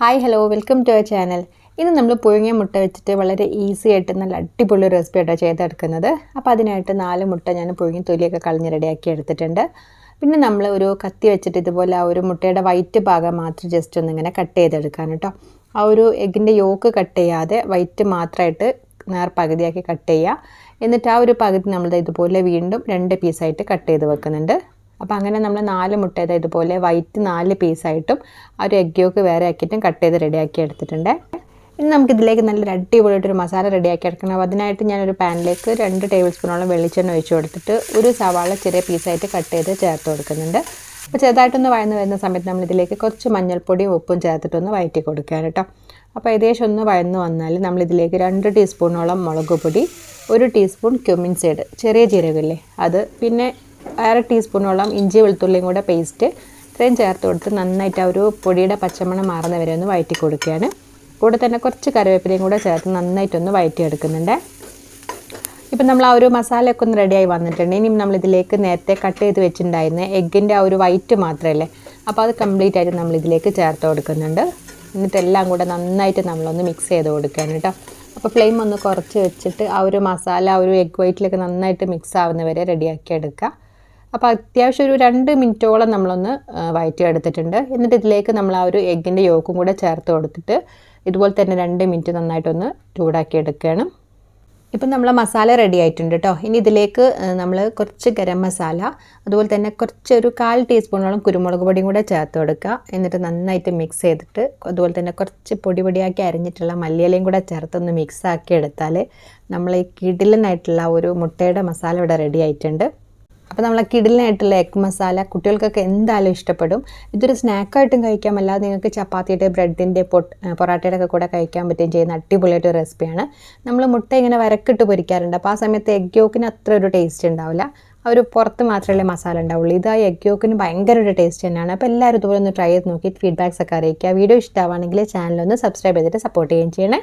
Hi hello welcome to our channel. ഇത് നമ്മൾ പുഴുങ്ങിയ മുട്ട വെച്ചിട്ട് വളരെ ഈസി ആയിട്ട് നല്ല അടിപൊളി റെസിപ്പി ആയിട്ടാണ് ചെയ്തെടുക്കുന്നത്. അപ്പോൾ അതിനായിട്ട് 4 മുട്ട ഞാൻ പുഴുങ്ങി തൊലിയൊക്കെ കളഞ്ഞ് റെഡിയാക്കി എടുത്തിട്ടുണ്ട്. പിന്നെ നമ്മൾ ഒരു കത്തി വെച്ചിട്ട് ഇതുപോലെ ആ ഒരു മുട്ടയുടെ വൈറ്റ് ഭാഗം മാത്രം ജസ്റ്റ് ഒന്നിങ്ങനെ കട്ട് ചെയ്തെടുക്കാൻ കേട്ടോ. ആ ഒരു എഗ്ഗിൻ്റെ യോക്ക് കട്ട് ചെയ്യാതെ വൈറ്റ് മാത്രമായിട്ട് പകുതിയാക്കി കട്ട് ചെയ്യുക. എന്നിട്ട് ആ ഒരു പകുതി നമ്മൾ ഇതുപോലെ വീണ്ടും 2 പീസായിട്ട് കട്ട് ചെയ്ത് വെക്കുന്നുണ്ട്. അപ്പോൾ അങ്ങനെ നമ്മൾ 4 മുട്ട ഇതുപോലെ വൈറ്റ് 4 പീസായിട്ടും ആ ഒരു എഗ് യോക്ക് വേറെ ആക്കിയിട്ടും കട്ട് ചെയ്ത് റെഡിയാക്കി എടുത്തിട്ടുണ്ട്. ഇനി നമുക്കിതിലേക്ക് നല്ലൊരു അടിപൊളിയായിട്ടൊരു മസാല റെഡിയാക്കി എടുക്കണം. അപ്പോൾ അതിനായിട്ട് ഞാനൊരു പാനിലേക്ക് 2 ടേബിൾ സ്പൂണോളം വെളിച്ചെണ്ണ ഒഴിച്ച് കൊടുത്തിട്ട് ഒരു സവാള ചെറിയ പീസായിട്ട് കട്ട് ചെയ്ത് ചേർത്ത് കൊടുക്കുന്നുണ്ട്. അപ്പോൾ ചെറുതായിട്ടൊന്ന് വഴന്ന് വരുന്ന സമയത്ത് നമ്മളിതിലേക്ക് കുറച്ച് മഞ്ഞൾപ്പൊടിയും ഉപ്പും ചേർത്തിട്ടൊന്ന് വഴറ്റി കൊടുക്കുക കേട്ടോ. അപ്പോൾ ഏകദേശം ഒന്ന് വഴന്ന് വന്നാൽ നമ്മളിതിലേക്ക് 2 ടീസ്പൂണോളം മുളക് പൊടി, 1 ടീസ്പൂൺ ക്യുമിൻ സീഡ് ചെറിയ ജീരകമില്ലേ അത്, പിന്നെ 1/2 ടീസ്പൂണോളം ഇഞ്ചി വെളുത്തുള്ളിയും കൂടെ പേസ്റ്റ് ഇത്രയും ചേർത്ത് കൊടുത്ത് നന്നായിട്ട് ആ ഒരു പൊടിയുടെ പച്ചമണം മാറുന്ന വരെ ഒന്ന് വഴറ്റി കൊടുക്കുകയാണ്. കൂടെ തന്നെ കുറച്ച് കറിവേപ്പിലയും കൂടെ ചേർത്ത് നന്നായിട്ടൊന്ന് വഴറ്റിയെടുക്കുന്നുണ്ട്. ഇപ്പം നമ്മൾ ആ ഒരു മസാലയൊക്കെ ഒന്ന് റെഡിയായി വന്നിട്ടുണ്ട്. ഇനിയും നമ്മളിതിലേക്ക് നേരത്തെ കട്ട് ചെയ്ത് വെച്ചിട്ടുണ്ടായിരുന്ന എഗ്ഗിൻ്റെ ആ ഒരു വൈറ്റ് മാത്രമല്ലേ, അപ്പോൾ അത് കംപ്ലീറ്റ് ആയിട്ട് നമ്മളിതിലേക്ക് ചേർത്ത് കൊടുക്കുന്നുണ്ട്. എന്നിട്ട് എല്ലാം കൂടെ നന്നായിട്ട് നമ്മളൊന്ന് മിക്സ് ചെയ്ത് കൊടുക്കുകയാണ് കേട്ടോ. അപ്പോൾ ഫ്ലെയിം ഒന്ന് കുറച്ച് വെച്ചിട്ട് ആ ഒരു മസാല ആ ഒരു എഗ് വൈറ്റിലേക്ക് നന്നായിട്ട് മിക്സ് ആവുന്ന വരെ റെഡിയാക്കി എടുക്കുക. അപ്പോൾ അത്യാവശ്യം ഒരു 2 മിനിറ്റോളം നമ്മളൊന്ന് വഴറ്റി എടുത്തിട്ടുണ്ട്. എന്നിട്ട് ഇതിലേക്ക് നമ്മൾ ആ ഒരു എഗ്ഗിൻ്റെ യോക്കും കൂടെ ചേർത്ത് കൊടുത്തിട്ട് ഇതുപോലെ തന്നെ 2 മിനിറ്റ് നന്നായിട്ടൊന്ന് ചൂടാക്കി എടുക്കുകയാണ്. ഇപ്പം നമ്മളെ മസാല റെഡി ആയിട്ടുണ്ട് കേട്ടോ. ഇനി ഇതിലേക്ക് നമ്മൾ കുറച്ച് ഗരം മസാല, അതുപോലെ തന്നെ കുറച്ചൊരു 1/4 ടീസ്പൂണോളം കുരുമുളക് പൊടിയും കൂടെ ചേർത്ത് കൊടുക്കുക. എന്നിട്ട് നന്നായിട്ട് മിക്സ് ചെയ്തിട്ട് അതുപോലെ തന്നെ കുറച്ച് പൊടിയാക്കി അരിഞ്ഞിട്ടുള്ള മല്ലിയിലയും കൂടെ ചേർത്തൊന്ന് മിക്സ് ആക്കി എടുത്താൽ നമ്മൾ ഈ കിടിലനായിട്ടുള്ള ഒരു മുട്ടയുടെ മസാല ഇവിടെ റെഡി ആയിട്ടുണ്ട്. അപ്പോൾ നമ്മളെ കിടിലനായിട്ടുള്ള എഗ് മസാല കുട്ടികൾക്കൊക്കെ എന്തായാലും ഇഷ്ടപ്പെടും. ഇതൊരു സ്നാക്കായിട്ടും കഴിക്കാം, അല്ലാതെ നിങ്ങൾക്ക് ചപ്പാത്തിയുടെ ബ്രെഡിൻ്റെ പൊറാട്ടയുടെ ഒക്കെ കൂടെ കഴിക്കാൻ പറ്റുകയും ചെയ്യുന്ന അടിപൊളിയായിട്ട് റെസിപ്പിയാണ്. നമ്മൾ മുട്ട ഇങ്ങനെ വരക്കിട്ട് പൊരിക്കാറുണ്ട്. അപ്പോൾ ആ സമയത്ത് എഗ് യോക്കിന് അത്ര ഒരു ടേസ്റ്റ് ഉണ്ടാവില്ല, ആ ഒരു പുറത്ത് മാത്രമല്ലേ മസാല ഉണ്ടാവുള്ളൂ. ഇത് ആ എഗ് യോക്കിന് ഭയങ്കര ഒരു ടേസ്റ്റ് തന്നെയാണ്. അപ്പോൾ എല്ലാവരും ഇതുപോലെ ഒന്ന് ട്രൈ ചെയ്ത് നോക്കിയിട്ട് ഫീഡ്ബാക്സ് ഒക്കെ അറിയിക്കുക. വീഡിയോ ഇഷ്ടമാണെങ്കിൽ ചാനലൊന്ന് സബ്സ്ക്രൈബ് ചെയ്തിട്ട് സപ്പോർട്ട് ചെയ്യുകയും ചെയ്യണേ.